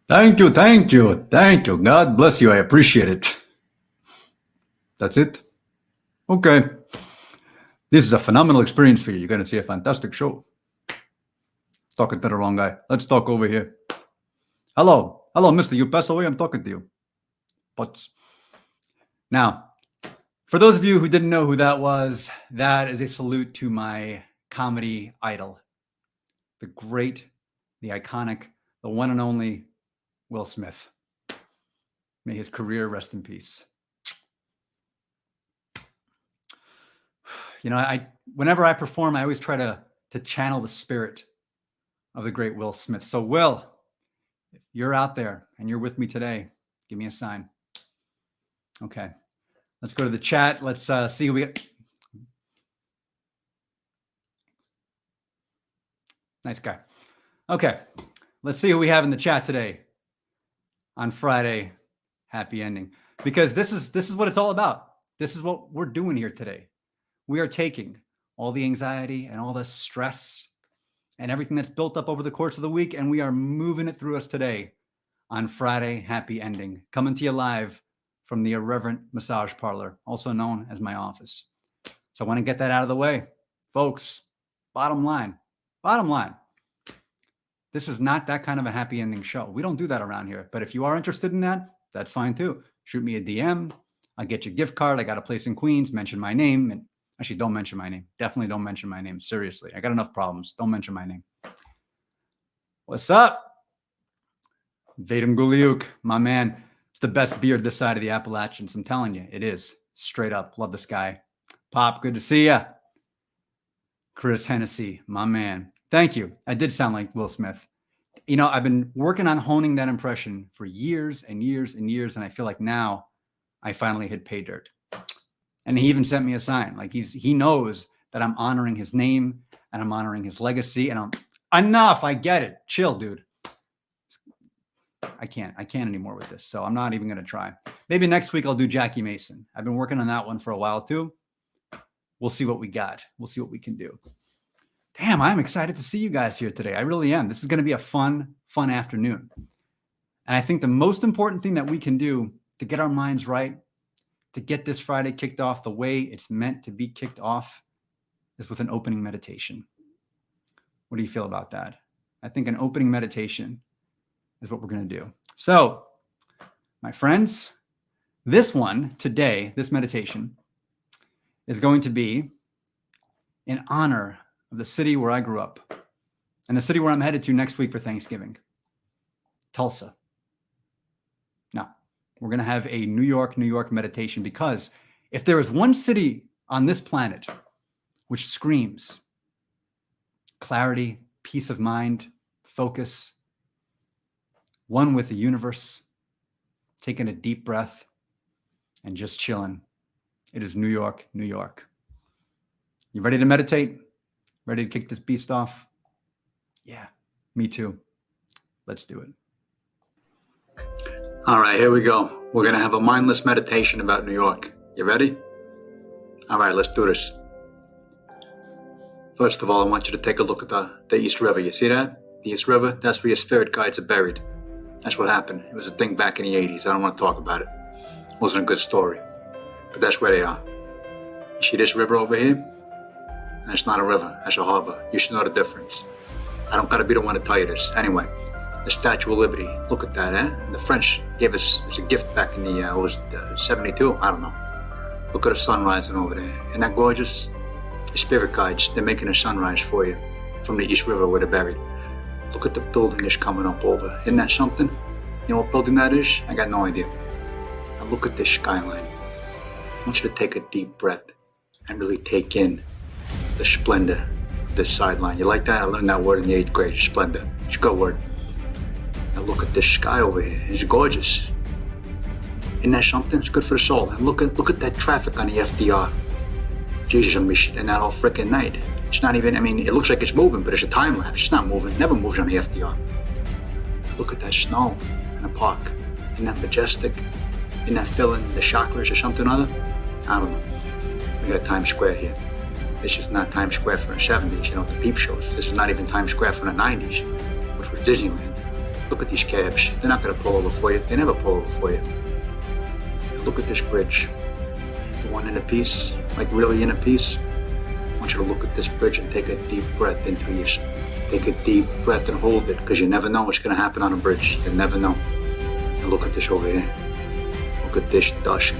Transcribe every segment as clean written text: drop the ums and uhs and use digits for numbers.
Thank you, thank you, thank you. God bless you. I appreciate it. That's it? Okay. This is a phenomenal experience for you. You're going to see a fantastic show. Talking to the wrong guy. Let's talk over here. Hello. Hello, mister. You pass away. I'm talking to you. But now, for those of you who didn't know who that was, that is a salute to my comedy idol, the great, the iconic, the one and only Will Smith. May his career rest in peace. You know, whenever I perform, I always try to channel the spirit of the great Will Smith. So, Will, if you're out there and you're with me today, give me a sign. Okay. Let's go to the chat. Let's see who we got. Nice guy. Okay. Let's see who we have in the chat today on Friday. Happy ending. Because this is what it's all about. This is what we're doing here today. We are taking all the anxiety and all the stress and everything that's built up over the course of the week, and we are moving it through us today on Friday. Happy ending. Coming to you live from the Irreverent Massage Parlor, also known as my office. So I want to get that out of the way. Folks, bottom line, this is not that kind of a happy ending show. We don't do that around here. But if you are interested in that, that's fine too. Shoot me a DM. I'll get you a gift card. I got a place in Queens. Mention my name. And actually, don't mention my name. Definitely don't mention my name. Seriously. I got enough problems. Don't mention my name. What's up? Vadim Guliuk, my man. It's the best beard this side of the Appalachians. I'm telling you, it is. Straight up. Love this guy. Pop, good to see ya. Chris Hennessy, my man. Thank you. I did sound like Will Smith. You know, I've been working on honing that impression for years and years and years, and I feel like now I finally hit pay dirt. And he even sent me a sign. Like he knows that I'm honoring his name and I'm honoring his legacy. And enough. I get it. Chill, dude. I can't anymore with this. So I'm not even going to try. Maybe next week I'll do Jackie Mason. I've been working on that one for a while too. We'll see what we got. We'll see what we can do. Damn, I'm excited to see you guys here today. I really am. This is going to be a fun afternoon. And I think the most important thing that we can do to get our minds right, to get this Friday kicked off the way it's meant to be kicked off, is with an opening meditation. What do you feel about that? I think an opening meditation is what we're going to do. So, my friends, this one today, this meditation, is going to be in honor of the city where I grew up and the city where I'm headed to next week for Thanksgiving, Tulsa. Now, we're going to have a New York meditation, because if there is one city on this planet which screams clarity, peace of mind, focus, one with the universe, taking a deep breath and just chilling, it is New York, New York. You ready to meditate? Ready to kick this beast off? Yeah, me too. Let's do it. All right, here we go. We're going to have a mindless meditation about New York. You ready? All right, let's do this. First of all, I want you to take a look at the East River. You see that? The East River, that's where your spirit guides are buried. That's what happened. It was a thing back in the 80s. I don't want to talk about it. It wasn't a good story. But that's where they are. You see this river over here? That's not a river. That's a harbor. You should know the difference. I don't got to be the one to tell you this. Anyway, the Statue of Liberty. Look at that, eh? And the French gave us as a gift back in the 72? I don't know. Look at the sun rising over there. Isn't that gorgeous? The spirit guides, they're making a sunrise for you from the East River where they're buried. Look at the building that's coming up over. Isn't that something? You know what building that is? I got no idea. Now look at this skyline. I want you to take a deep breath and really take in the splendor of this sideline. You like that? I learned that word in the 8th grade, splendor. It's a good word. Now look at this sky over here. It's gorgeous. Isn't that something? It's good for the soul. And look at that traffic on the FDR. Jesus, I'm shitting that all freaking night. It's not even, I mean, it looks like it's moving, but it's a time lapse. It's not moving. It never moves on the FDR. Look at that snow in the park. Isn't that majestic? Isn't that filling the chakras or something or other? I don't know. We got Times Square here. This is not Times Square from the 70s, you know, the peep shows. This is not even Times Square from the 90s, which was Disneyland. Look at these cabs. They're not going to pull over for you. They never pull over for you. Look at this bridge. The one in a piece, like really in a piece. I want you to look at this bridge and take a deep breath into you. Take a deep breath and hold it, because you never know what's going to happen on a bridge. You never know. And look at this over here. Look at this dusk.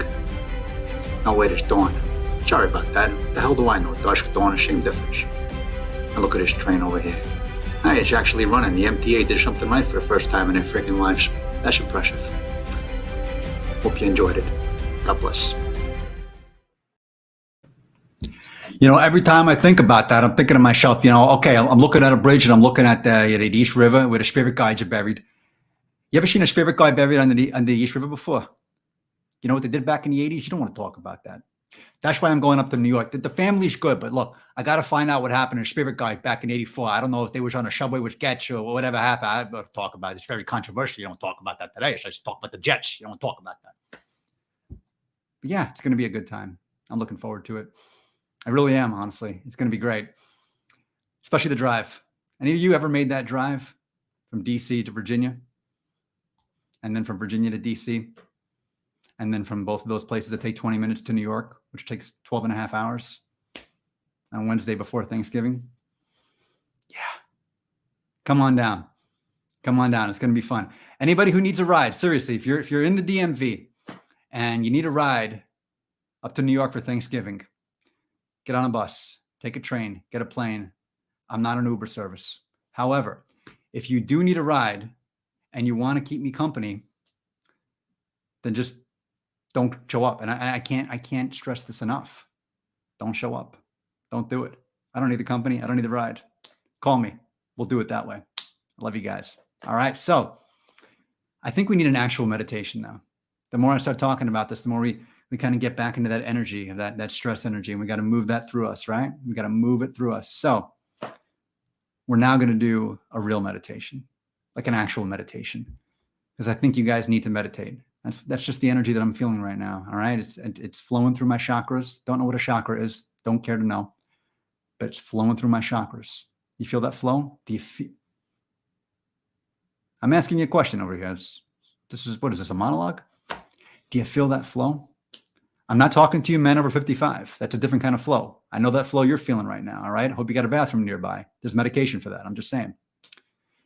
No, wait, it's dawn. Sorry about that. The hell do I know? Dusk, dawn, same difference. And look at this train over here. Hey, it's actually running. The MTA did something right for the first time in their freaking lives. That's impressive. Hope you enjoyed it. God bless. You know, every time I think about that, I'm thinking to myself, you know, okay, I'm looking at a bridge and I'm looking at the East River where the spirit guides are buried. You ever seen a spirit guide buried on the East River before? You know what they did back in the 80s? You don't want to talk about that. That's why I'm going up to New York. The family's good, but look, I got to find out what happened in Spirit Guide back in 84. I don't know if they was on a subway with Jets or whatever happened. I don't talk about it. It's very controversial. You don't talk about that today. So I just talk about the Jets. You don't talk about that. But yeah, it's going to be a good time. I'm looking forward to it. I really am, honestly. It's going to be great, especially the drive. Any of you ever made that drive from DC to Virginia? And then from Virginia to DC? And then from both of those places, it takes 20 minutes to New York, which takes 12 and a half hours on Wednesday before Thanksgiving. Yeah. Come on down. Come on down. It's going to be fun. Anybody who needs a ride, seriously, if you're in the DMV and you need a ride up to New York for Thanksgiving, get on a bus, take a train, get a plane. I'm not an Uber service. However, if you do need a ride and you want to keep me company, then just don't show up. And I can't stress this enough. Don't show up. Don't do it. I don't need the company. I don't need the ride. Call me. We'll do it that way. I love you guys. All right. So I think we need an actual meditation now. The more I start talking about this, the more we kind of get back into that energy, of that stress energy. And we got to move that through us, right? We got to move it through us. So we're now going to do a real meditation, like an actual meditation, because I think you guys need to meditate. That's just the energy that I'm feeling right now. All right. It's flowing through my chakras. Don't know what a chakra is. Don't care to know, but it's flowing through my chakras. You feel that flow? Do you feel? I'm asking you a question over here. What is this, a monologue? Do you feel that flow? I'm not talking to you men over 55. That's a different kind of flow. I know that flow you're feeling right now. All right. Hope you got a bathroom nearby. There's medication for that. I'm just saying.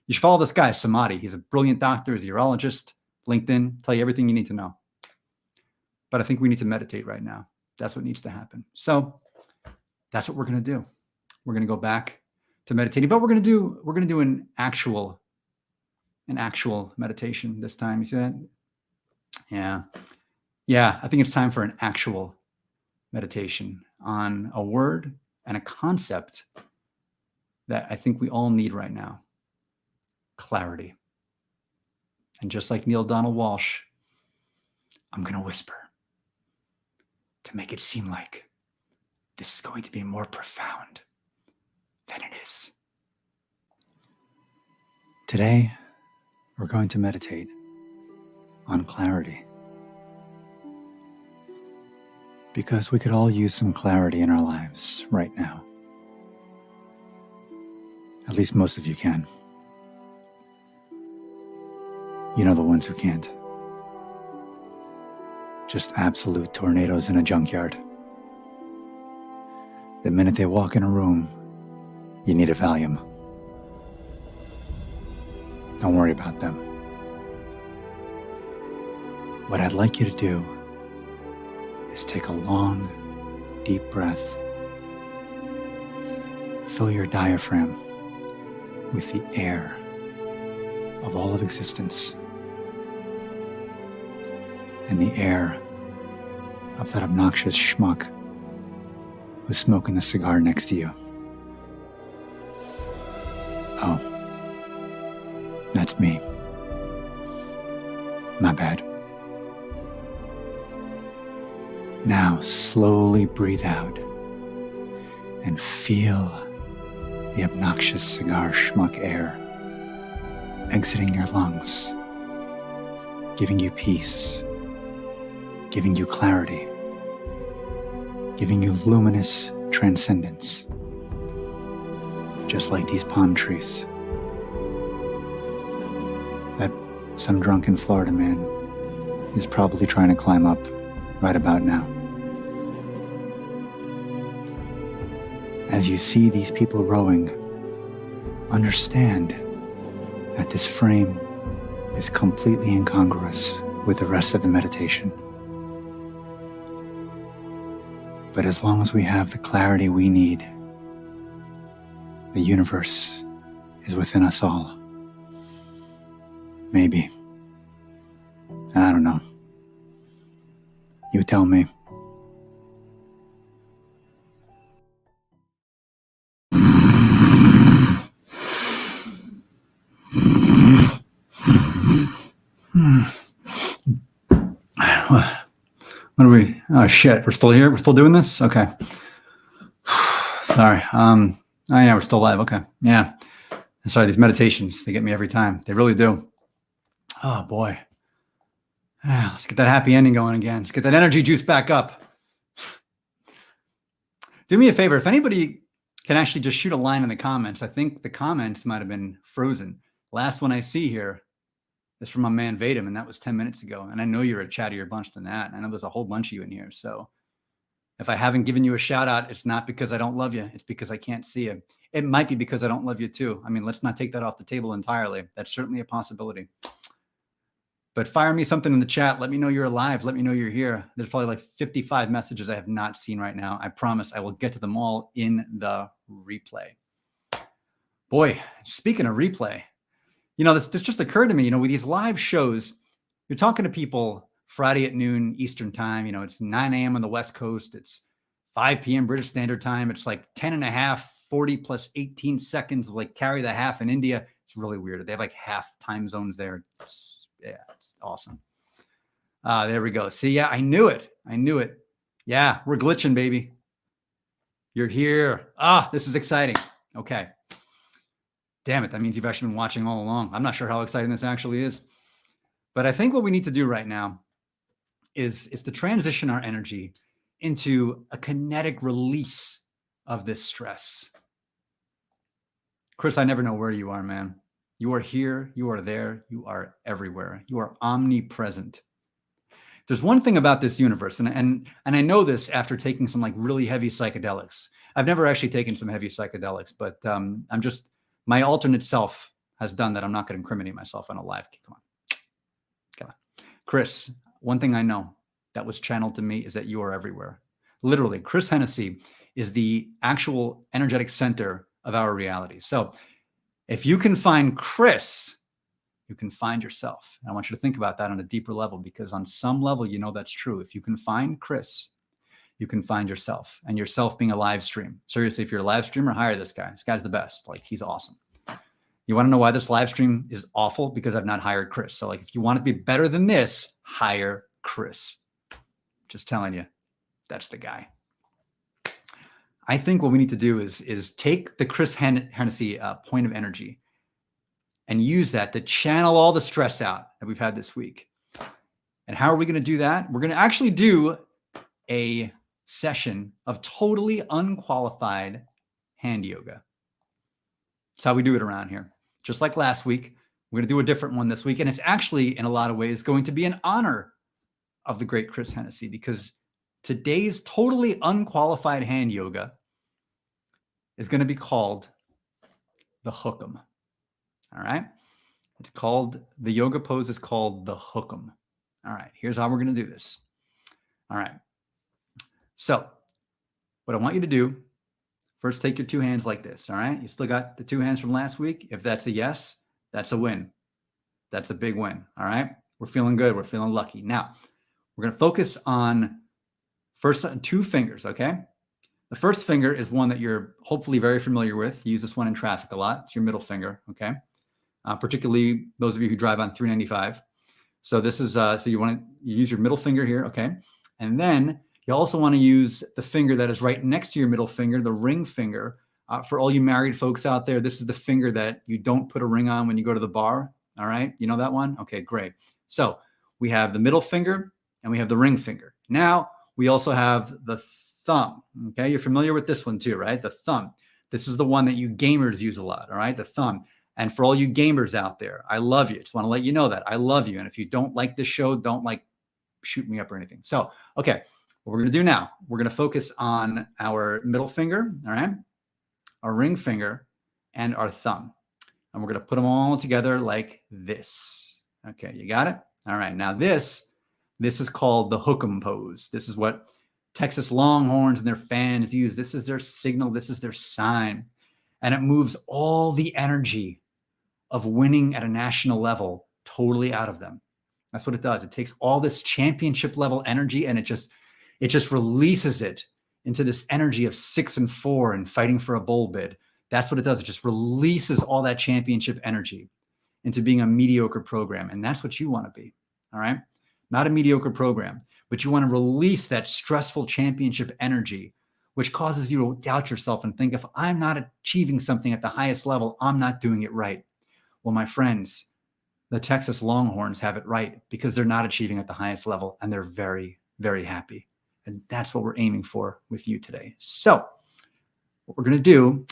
You should follow this guy, Samadhi. He's a brilliant doctor. He's a urologist. LinkedIn, tell you everything you need to know. But I think we need to meditate right now. That's what needs to happen. So that's what we're going to do. We're going to go back to meditating, but we're going to do an actual meditation this time. You see that? Yeah. I think it's time for an actual meditation on a word and a concept that I think we all need right now. Clarity. And just like Neil Donald Walsh, I'm going to whisper to make it seem like this is going to be more profound than it is. Today, we're going to meditate on clarity. Because we could all use some clarity in our lives right now. At least most of you can. You know the ones who can't. Just absolute tornadoes in a junkyard. The minute they walk in a room, you need a Valium. Don't worry about them. What I'd like you to do is take a long, deep breath. Fill your diaphragm with the air of all of existence. And the air of that obnoxious schmuck who's smoking the cigar next to you. Oh, that's me. My bad. Now slowly breathe out and feel the obnoxious cigar schmuck air exiting your lungs, giving you peace, giving you clarity, giving you luminous transcendence, just like these palm trees. that some drunken Florida man is probably trying to climb up right about now. As you see these people rowing, understand that this frame is completely incongruous with the rest of the meditation. But as long as we have the clarity we need, the universe is within us all. Maybe. I don't know. You tell me. What are we? Oh shit, we're still here? We're still doing this? Okay. Sorry. Oh yeah, we're still live. Okay. Yeah. Sorry, these meditations, they get me every time. They really do. Oh boy. Let's get that happy ending going again. Let's get that energy juice back up. Do me a favor. If anybody can actually just shoot a line in the comments. I think the comments might have been frozen. Last one I see here is from my man Vadim, and that was 10 minutes ago. And I know you're a chattier bunch than that. I know there's a whole bunch of you in here. So if I haven't given you a shout out, it's not because I don't love you. It's because I can't see you. It might be because I don't love you too. I mean, let's not take that off the table entirely. That's certainly a possibility. But fire me something in the chat. Let me know you're alive. Let me know you're here. There's probably like 55 messages I have not seen right now. I promise I will get to them all in the replay. Boy, speaking of replay, you know, this just occurred to me, you know, with these live shows, you're talking to people Friday at noon Eastern time, you know, it's 9 a.m. on the West Coast. It's 5 p.m. British Standard Time. It's like 10 and a half, 40 plus 18 seconds of like carry the half in India. It's really weird. They have like half time zones there. Yeah, it's awesome. There we go. See, yeah, I knew it. I knew it. Yeah, we're glitching, baby. You're here. This is exciting. Okay. Damn it. That means you've actually been watching all along. I'm not sure how exciting this actually is. But I think what we need to do right now is to transition our energy into a kinetic release of this stress. Chris, I never know where you are, man. You are here, you are there, you are everywhere. You are omnipresent. There's one thing about this universe, and I know this after taking some like really heavy psychedelics. I've never actually taken some heavy psychedelics, but my alternate self has done that. I'm not going to incriminate myself on a live. Come on. Chris, one thing I know that was channeled to me is that you are everywhere. Literally, Chris Hennessy is the actual energetic center of our reality. So if you can find Chris, you can find yourself. And I want you to think about that on a deeper level, because on some level, you know that's true. If you can find Chris, you can find yourself, and yourself being a live stream. Seriously, if you're a live streamer, hire this guy. This guy's the best. Like, he's awesome. You want to know why this live stream is awful? Because I've not hired Chris. So like, if you want to be better than this, hire Chris. Just telling you, that's the guy. I think what we need to do is take the Chris Hennessy point of energy and use that to channel all the stress out that we've had this week. And how are we going to do that? We're going to actually do a session of totally unqualified hand yoga. That's how we do it around here. Just like last week, we're going to do a different one this week. And it's actually, in a lot of ways, going to be in honor of the great Chris Hennessy, because today's totally unqualified hand yoga is going to be called the Hook'em. All right. It's called, the yoga pose is called the Hook'em. All right. Here's how we're going to do this. All right. So what I want you to do, first take your two hands like this. All right. You still got the two hands from last week. If that's a yes, that's a win. That's a big win. All right. We're feeling good. We're feeling lucky. Now we're going to focus on first two fingers. Okay. The first finger is one that you're hopefully very familiar with. You use this one in traffic a lot. It's your middle finger. Okay. Particularly those of you who drive on 395. So this is, so you use your middle finger here. Okay. And then you also want to use the finger that is right next to your middle finger, the ring finger. For all you married folks out there, this is the finger that you don't put a ring on when you go to the bar. All right. You know that one? Okay, great. So we have the middle finger and we have the ring finger. Now we also have the thumb. Okay. You're familiar with this one too, right? The thumb. This is the one that you gamers use a lot. All right. The thumb. And for all you gamers out there, I love you. Just want to let you know that I love you. And if you don't like this show, don't shoot me up or anything. So, okay, what we're going to do now, we're going to focus on our middle finger, all right, our ring finger, and our thumb. And we're going to put them all together like this. Okay, you got it? All right, now this is called the hook'em pose. This is what Texas Longhorns and their fans use. This is their signal. This is their sign. And it moves all the energy of winning at a national level totally out of them. That's what it does. It takes all this championship level energy and it just releases it into this energy of 6-4 and fighting for a bowl bid. That's what it does. It just releases all that championship energy into being a mediocre program. And that's what you want to be. All right. Not a mediocre program, but you want to release that stressful championship energy, which causes you to doubt yourself and think, if I'm not achieving something at the highest level, I'm not doing it right. Well, my friends, the Texas Longhorns have it right because they're not achieving at the highest level and they're very, very happy. And that's what we're aiming for with you today. So what we're going to do,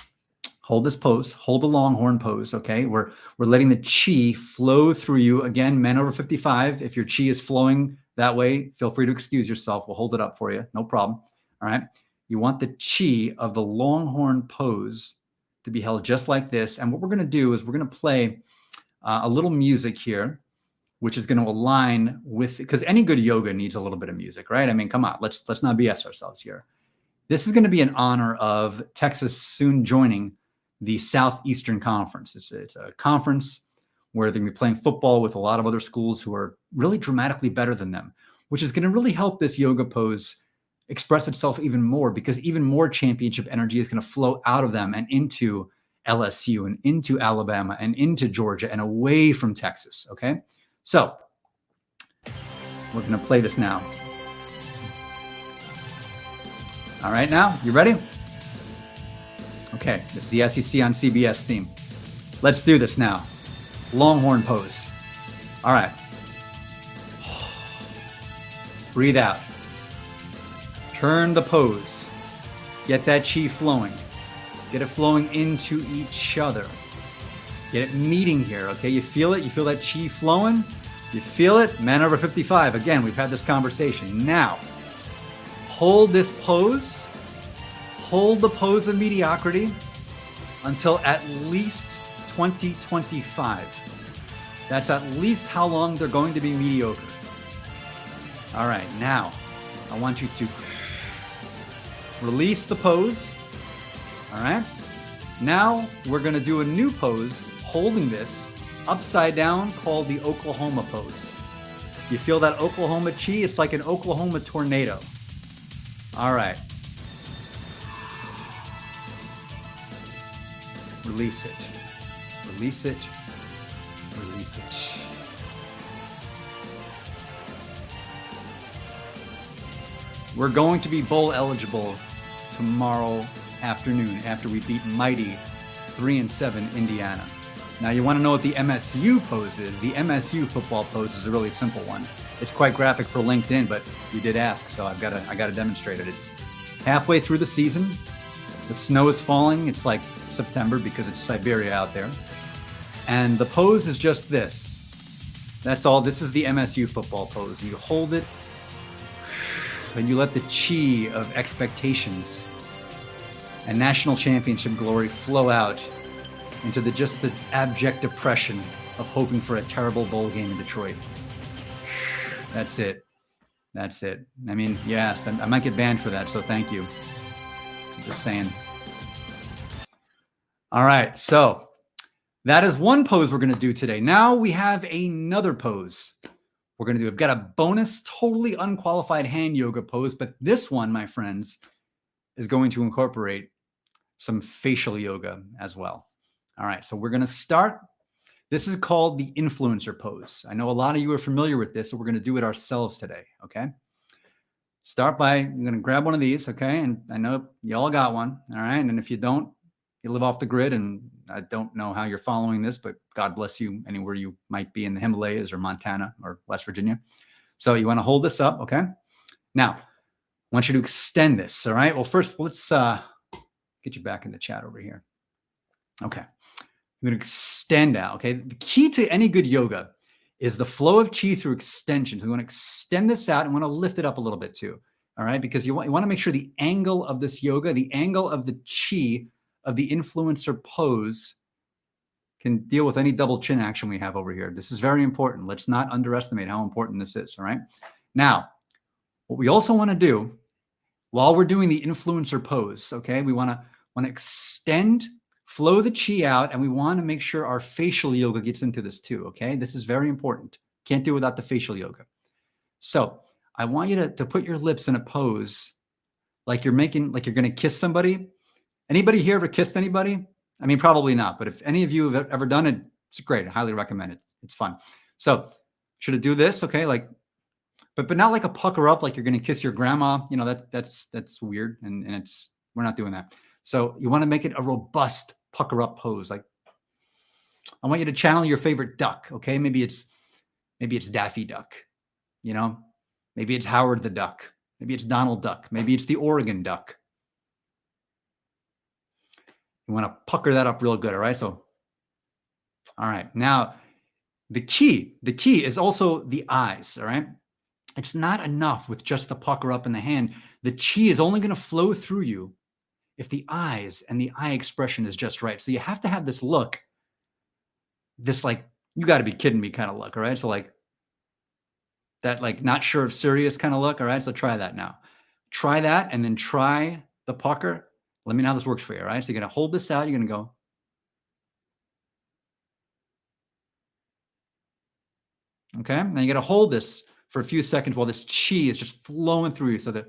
hold this pose, hold the Longhorn pose, okay? We're letting the chi flow through you. Again, men over 55, if your chi is flowing that way, feel free to excuse yourself. We'll hold it up for you. No problem. All right. You want the chi of the Longhorn pose to be held just like this. And what we're going to do is we're going to play a little music here, which is going to align with, because any good yoga needs a little bit of music, right? I mean, come on, let's not BS ourselves here. This is going to be in honor of Texas soon joining the Southeastern Conference. It's a conference where they're going to be playing football with a lot of other schools who are really dramatically better than them, which is going to really help this yoga pose express itself even more, because even more championship energy is going to flow out of them and into LSU and into Alabama and into Georgia and away from Texas. Okay. So we're going to play this now. All right. Now you ready? Okay. This is the SEC on CBS theme. Let's do this now. Longhorn pose. All right. Breathe out. Turn the pose. Get that chi flowing. Get it flowing into each other. Get it meeting here, okay? You feel it? You feel that chi flowing? You feel it? Men over 55. Again, we've had this conversation. Now, hold this pose. Hold the pose of mediocrity until at least 2025. That's at least how long they're going to be mediocre. All right, now, I want you to release the pose. All right. Now we're going to do a new pose holding this upside down called the Oklahoma pose. You feel that Oklahoma chi? It's like an Oklahoma tornado. All right. Release it. Release it. Release it. We're going to be bowl eligible tomorrow afternoon after we beat mighty 3-7 Indiana. Now you want to know what the MSU pose is. The MSU football pose is a really simple one. It's quite graphic for LinkedIn, but you did ask, so I got to demonstrate it. It's halfway through the season. The snow is falling. It's like September because it's Siberia out there. And the pose is just this. That's all. This is the MSU football pose. You hold it and you let the chi of expectations and national championship glory flow out into the abject depression of hoping for a terrible bowl game in Detroit. That's it. That's it. I mean, you asked. I might get banned for that, so thank you. I'm just saying. All right, so that is one pose we're going to do today. Now we have another pose we're going to do. I've got a bonus, totally unqualified hand yoga pose, but this one, my friends, is going to incorporate some facial yoga as well. All right, so we're going to start. This is called the influencer pose. I know a lot of you are familiar with this, so we're going to do it ourselves today, okay? Start by, I'm going to grab one of these, okay? And I know you all got one, all right? And if you don't, you live off the grid, and I don't know how you're following this, but God bless you anywhere you might be in the Himalayas or Montana or West Virginia. So you want to hold this up, okay? Now, I want you to extend this, all right? Well, first, let's get you back in the chat over here. Okay. You're going to extend out. Okay. The key to any good yoga is the flow of chi through extension. So we want to extend this out and want to lift it up a little bit too. All right. Because you want to make sure the angle of this yoga, the angle of the chi of the influencer pose can deal with any double chin action we have over here. This is very important. Let's not underestimate how important this is. All right. Now, what we also want to do while we're doing the influencer pose, okay, we want to extend, flow the chi out, and we want to make sure our facial yoga gets into this too. Okay. This is very important. Can't do without the facial yoga. So I want you to put your lips in a pose like you're going to kiss somebody. Anybody here ever kissed anybody? I mean, probably not, but if any of you have ever done it, it's great. I highly recommend it. It's fun. So should I do this? Okay. Like, but not like a pucker up, like you're going to kiss your grandma. You know, that's weird. And we're not doing that. So you want to make it a robust pucker up pose. Like I want you to channel your favorite duck. Okay. Maybe it's Daffy Duck, you know, maybe it's Howard the Duck. Maybe it's Donald Duck. Maybe it's the Oregon Duck. You want to pucker that up real good. All right. So, all right. Now the key is also the eyes. All right. It's not enough with just the pucker up in the hand. The chi is only going to flow through you if the eyes and the eye expression is just right. So you have to have this look, this like, you got to be kidding me kind of look. All right. So like that, like not sure if serious kind of look. All right. So try that now. Try that and then try the pucker. Let me know how this works for you. All right. So you're going to hold this out. You're going to go. Okay. Now you got to hold this for a few seconds while this chi is just flowing through you so that.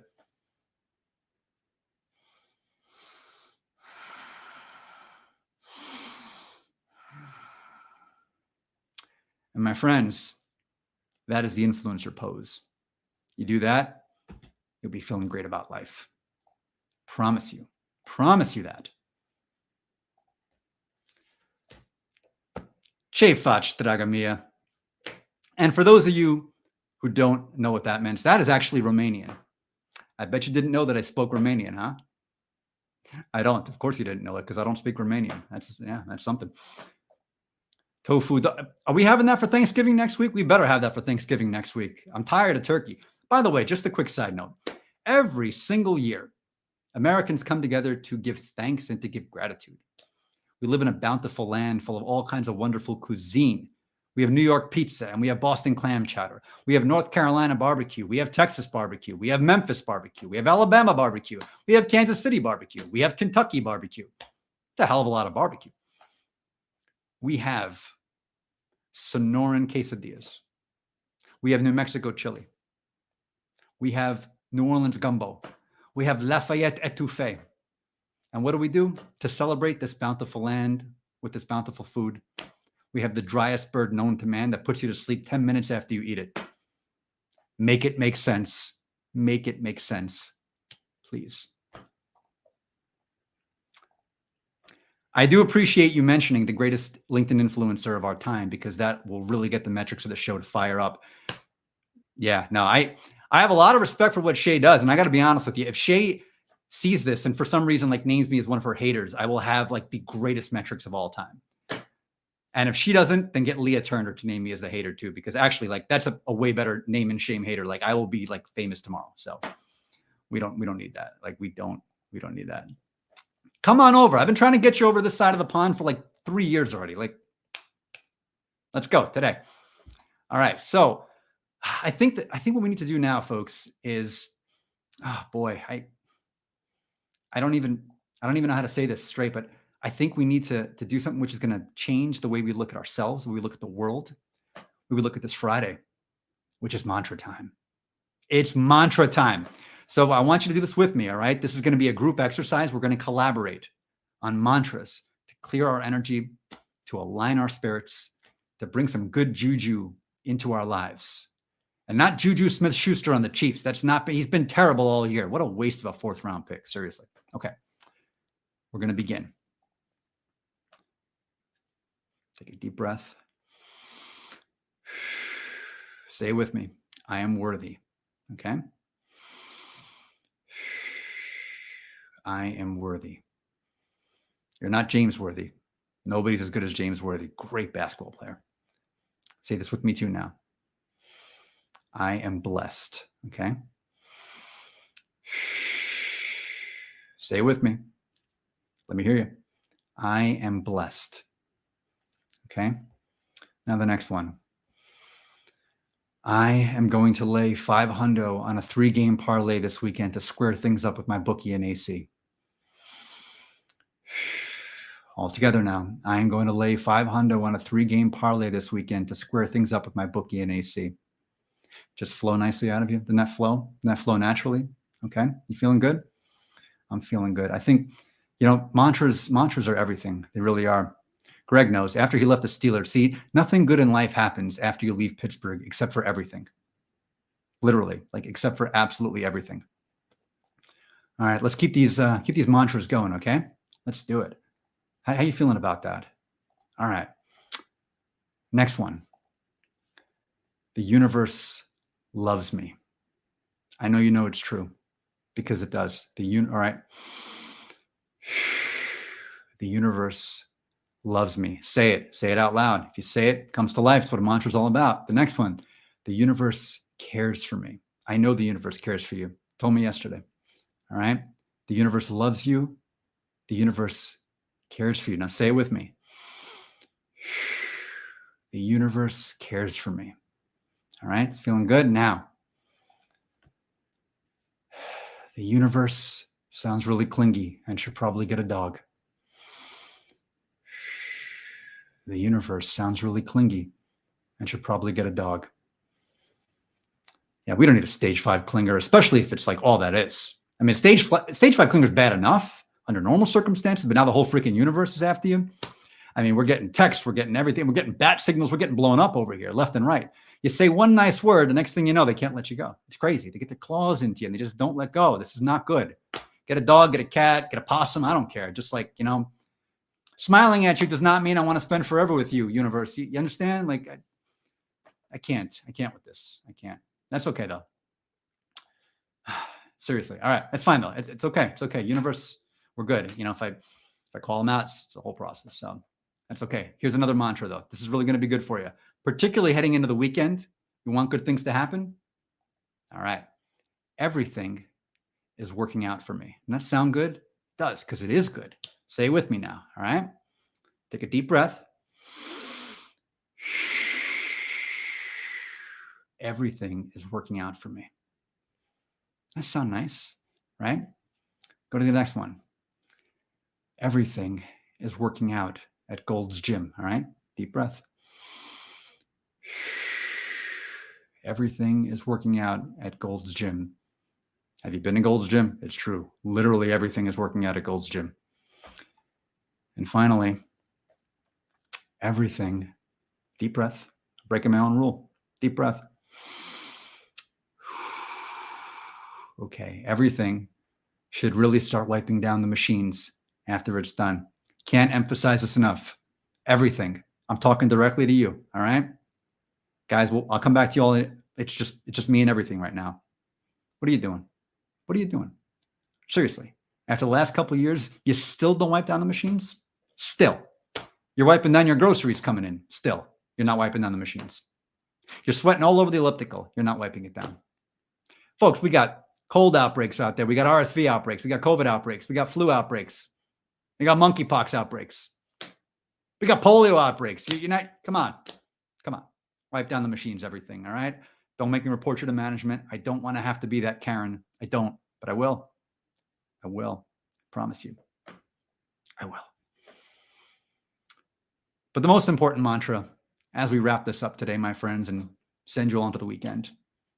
And my friends, that is the influencer pose. You do that, you'll be feeling great about life. Promise you that. Ce faci, draga mia. And for those of you who don't know what that means, that is actually Romanian. I bet you didn't know that I spoke Romanian, huh? I don't. Of course you didn't know it because I don't speak Romanian. That's something. Tofu. Are we having that for Thanksgiving next week? We better have that for Thanksgiving next week. I'm tired of turkey. By the way, just a quick side note. Every single year, Americans come together to give thanks and to give gratitude. We live in a bountiful land full of all kinds of wonderful cuisine. We have New York pizza and we have Boston clam chowder. We have North Carolina barbecue. We have Texas barbecue. We have Memphis barbecue. We have Alabama barbecue. We have Kansas City barbecue. We have Kentucky barbecue. It's a hell of a lot of barbecue. We have Sonoran quesadillas. We have New Mexico chili. We have New Orleans gumbo. We have Lafayette etouffee. And what do? To celebrate this bountiful land with this bountiful food, we have the driest bird known to man that puts you to sleep 10 minutes after you eat it. Make it make sense. Make it make sense, please. I do appreciate you mentioning the greatest LinkedIn influencer of our time, because that will really get the metrics of the show to fire up. Yeah, no, I have a lot of respect for what Shay does. And I got to be honest with you. If Shay sees this and for some reason like names me as one of her haters, I will have like the greatest metrics of all time. And if she doesn't, then get Leah Turner to name me as the hater too, because actually like that's a way better name and shame hater. Like I will be like famous tomorrow. So we don't need that. Like we don't need that. Come on over. I've been trying to get you over this side of the pond for like 3 years already. Like, let's go today. All right. So I think what we need to do now, folks, is, oh boy, I don't even know how to say this straight, but I think we need to do something which is going to change the way we look at ourselves, the way we look at the world, the way we look at this Friday, which is mantra time. It's mantra time. So I want you to do this with me, all right? This is going to be a group exercise. We're going to collaborate on mantras to clear our energy, to align our spirits, to bring some good juju into our lives. And not Juju Smith-Schuster on the Chiefs. He's been terrible all year. What a waste of a 4th round pick, seriously. Okay, we're going to begin. Take a deep breath. Say with me, I am worthy. Okay? I am worthy. You're not James Worthy. Nobody's as good as James Worthy. Great basketball player. Say this with me too now. I am blessed. Okay. Say it with me. Let me hear you. I am blessed. Okay. Now the next one. I am going to lay $500 on a 3-game parlay this weekend to square things up with my bookie and AC. All together now. I am going to lay $500 on a 3-game parlay this weekend to square things up with my bookie and AC. Just flow nicely out of you. Didn't that flow? Didn't that flow naturally? Okay. You feeling good? I'm feeling good. I think, mantras are everything. They really are. Greg knows after he left the Steelers. See, nothing good in life happens after you leave Pittsburgh except for everything. Literally, except for absolutely everything. All right, let's keep these mantras going, okay? Let's do it. How you feeling about that? All right. Next one. The universe loves me. I know you know it's true because it does. All right. The universe loves me. Say it. Say it out loud. If you say it, it comes to life. It's what a mantra is all about. The next one. The universe cares for me. I know the universe cares for you. Told me yesterday. All right. The universe loves you. The universe cares for you. Now say it with me. The universe cares for me. All right. It's feeling good now. The universe sounds really clingy and should probably get a dog. The universe sounds really clingy and should probably get a dog. Yeah, we don't need a stage 5 clinger, especially if it's all that is. I mean, stage 5 clinger is bad enough under normal circumstances, but now the whole freaking universe is after you. I mean, we're getting texts, we're getting everything, we're getting bat signals, we're getting blown up over here, left and right. You say one nice word, the next thing you know, they can't let you go. It's crazy. They get their claws into you and they just don't let go. This is not good. Get a dog, get a cat, get a possum. I don't care. Just smiling at you does not mean I want to spend forever with you, universe. You understand? I can't with this. I can't. That's okay though. Seriously. All right. That's fine though. It's okay. It's okay. Universe, we're good. If I call them out, it's a whole process. So that's okay. Here's another mantra though. This is really going to be good for you, particularly heading into the weekend. You want good things to happen? All right. Everything is working out for me. Doesn't that sound good? It does, because it is good. Say it with me now. All right. Take a deep breath. Everything is working out for me. That sounds nice, right? Go to the next one. Everything is working out at Gold's Gym. All right. Deep breath. Everything is working out at Gold's Gym. Have you been to Gold's Gym? It's true. Literally everything is working out at Gold's Gym. And finally, everything, deep breath, breaking my own rule. Deep breath. Okay, everything should really start wiping down the machines after it's done. Can't emphasize this enough. Everything. I'm talking directly to you, all right? Guys, I'll come back to you all. It's just me and everything right now. What are you doing? What are you doing? Seriously. After the last couple of years, you still don't wipe down the machines? Still. You're wiping down your groceries coming in. Still. You're not wiping down the machines. You're sweating all over the elliptical. You're not wiping it down. Folks, we got cold outbreaks out there. We got RSV outbreaks. We got COVID outbreaks. We got flu outbreaks. We got monkeypox outbreaks. We got polio outbreaks. You're not, come on. Wipe down the machines, everything, all right? Don't make me report you to management. I don't want to have to be that Karen. I don't, but I will. I will. I promise you. I will. But the most important mantra, as we wrap this up today, my friends, and send you all into the weekend,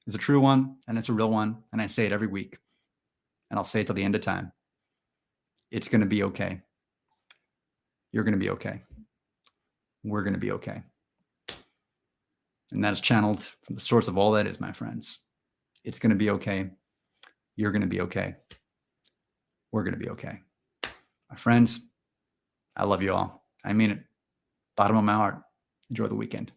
is a true one, and it's a real one, and I say it every week, and I'll say it till the end of time. It's going to be okay. You're going to be okay. We're going to be okay. And that is channeled from the source of all that is, my friends. It's going to be okay. You're going to be okay. We're going to be okay. My friends, I love you all. I mean it. Bottom of my heart. Enjoy the weekend.